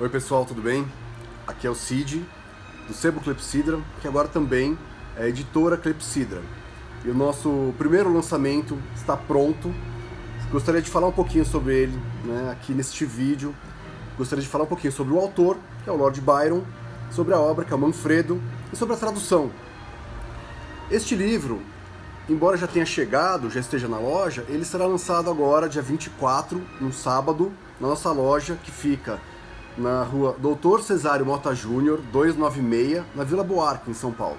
Oi pessoal, tudo bem? Aqui é o Cid, do Sebo Clepsydra, que agora também é editora Clepsydra. E o nosso primeiro lançamento está pronto. Gostaria de falar um pouquinho sobre ele, né, aqui neste vídeo. Gostaria de falar um pouquinho sobre o autor, que é o Lord Byron, sobre a obra, que é o Manfredo, e sobre a tradução. Este livro, embora já tenha chegado, já esteja na loja, ele será lançado agora, dia 24, no sábado, na nossa loja, que fica na rua Doutor Cesário Mota Júnior, 296, na Vila Buarque, em São Paulo.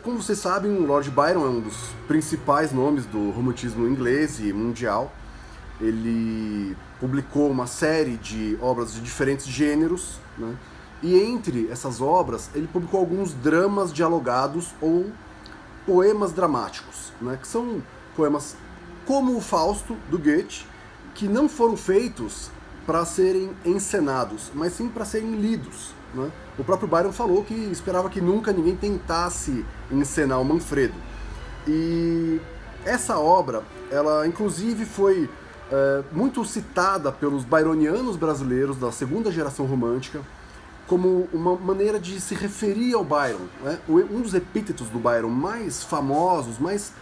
Como vocês sabem, o Lord Byron é um dos principais nomes do romantismo inglês e mundial. Ele publicou uma série de obras de diferentes gêneros, né? E entre essas obras, ele publicou alguns dramas dialogados ou poemas dramáticos, né? Que são poemas como o Fausto, do Goethe, que não foram feitos para serem encenados, mas sim para serem lidos, né? O próprio Byron falou que esperava que nunca ninguém tentasse encenar o Manfredo. E essa obra, ela inclusive foi muito citada pelos byronianos brasileiros da segunda geração romântica como uma maneira de se referir ao Byron, né? Um dos epítetos do Byron mais famosos, mais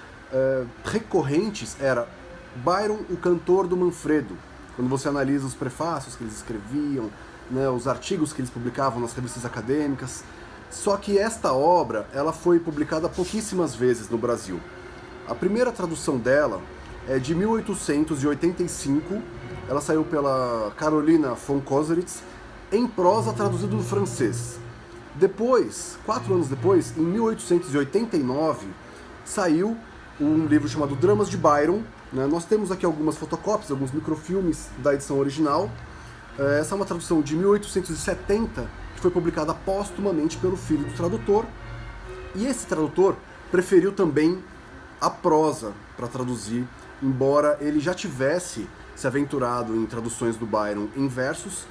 recorrentes era Byron, o cantor do Manfredo. Quando você analisa os prefácios que eles escreviam, né, os artigos que eles publicavam nas revistas acadêmicas. Só que esta obra ela foi publicada pouquíssimas vezes no Brasil. A primeira tradução dela é de 1885, ela saiu pela Carolina von Koselitz, em prosa traduzido do francês. Depois, 4 anos depois, em 1889, saiu um livro chamado Dramas de Byron, né? Nós temos aqui algumas fotocópias, alguns microfilmes da edição original. Essa é uma tradução de 1870, que foi publicada póstumamente pelo filho do tradutor. E esse tradutor preferiu também a prosa para traduzir, embora ele já tivesse se aventurado em traduções do Byron em versos,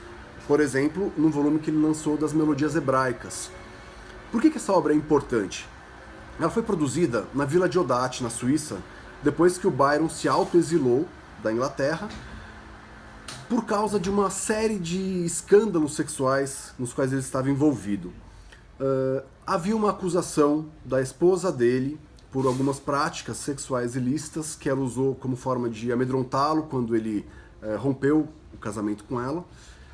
por exemplo, num volume que ele lançou das Melodias Hebraicas. Por que essa obra é importante? Ela foi produzida na Vila Diodati, na Suíça, depois que o Byron se autoexilou da Inglaterra por causa de uma série de escândalos sexuais nos quais ele estava envolvido. Havia uma acusação da esposa dele por algumas práticas sexuais ilícitas que ela usou como forma de amedrontá-lo quando ele rompeu o casamento com ela.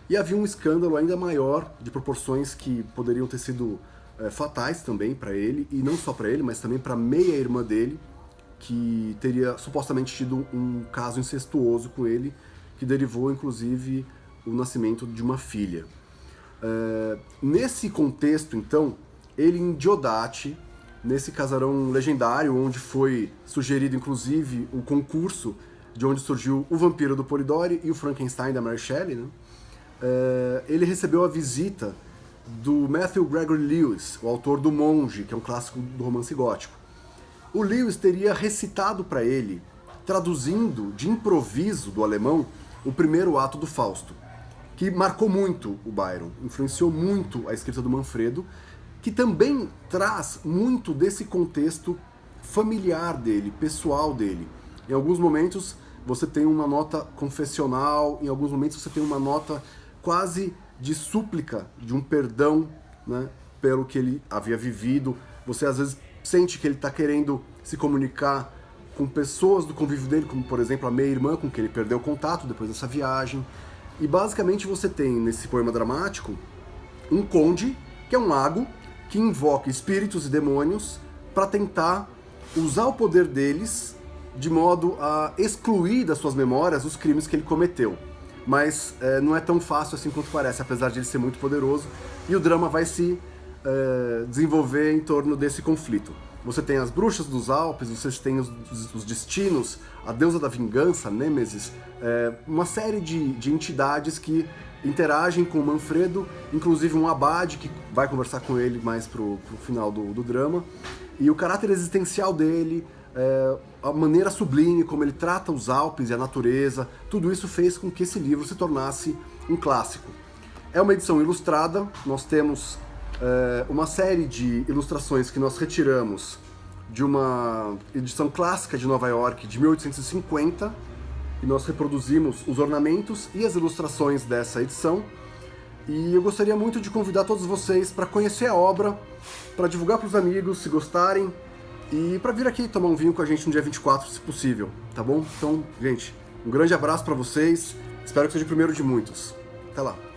E havia um escândalo ainda maior, de proporções que poderiam ter sido fatais também para ele, e não só para ele, mas também para a meia-irmã dele, que teria supostamente tido um caso incestuoso com ele, que derivou, inclusive, o nascimento de uma filha. Nesse contexto, então, ele em Diodati, nesse casarão legendário, onde foi sugerido, inclusive, o concurso de onde surgiu O Vampiro do Polidori e o Frankenstein da Mary Shelley, né? Ele recebeu a visita do Matthew Gregory Lewis, o autor do Monge, que é um clássico do romance gótico. O Lewis teria recitado para ele, traduzindo de improviso do alemão, o primeiro ato do Fausto, que marcou muito o Byron, influenciou muito a escrita do Manfredo, que também traz muito desse contexto familiar dele, pessoal dele. Em alguns momentos você tem uma nota confessional, em alguns momentos você tem uma nota quase de súplica, de um perdão, né, pelo que ele havia vivido. Você às vezes sente que ele está querendo se comunicar com pessoas do convívio dele, como por exemplo a meia-irmã com quem ele perdeu o contato depois dessa viagem. E basicamente você tem nesse poema dramático um conde, que é um mago, que invoca espíritos e demônios para tentar usar o poder deles de modo a excluir das suas memórias os crimes que ele cometeu. Mas não é tão fácil assim quanto parece, apesar de ele ser muito poderoso, e o drama vai se desenvolver em torno desse conflito. Você tem as bruxas dos Alpes, você tem os destinos, a deusa da vingança, Nêmesis, uma série de entidades que interagem com o Manfredo, inclusive um abade que vai conversar com ele mais pro final do drama, e o caráter existencial dele, a maneira sublime como ele trata os Alpes e a natureza, tudo isso fez com que esse livro se tornasse um clássico. É uma edição ilustrada, nós temos uma série de ilustrações que nós retiramos de uma edição clássica de Nova York de 1850, e nós reproduzimos os ornamentos e as ilustrações dessa edição. E eu gostaria muito de convidar todos vocês para conhecer a obra, para divulgar para os amigos, se gostarem, e para vir aqui tomar um vinho com a gente no dia 24, se possível, tá bom? Então, gente, um grande abraço para vocês, espero que seja o primeiro de muitos. Até lá!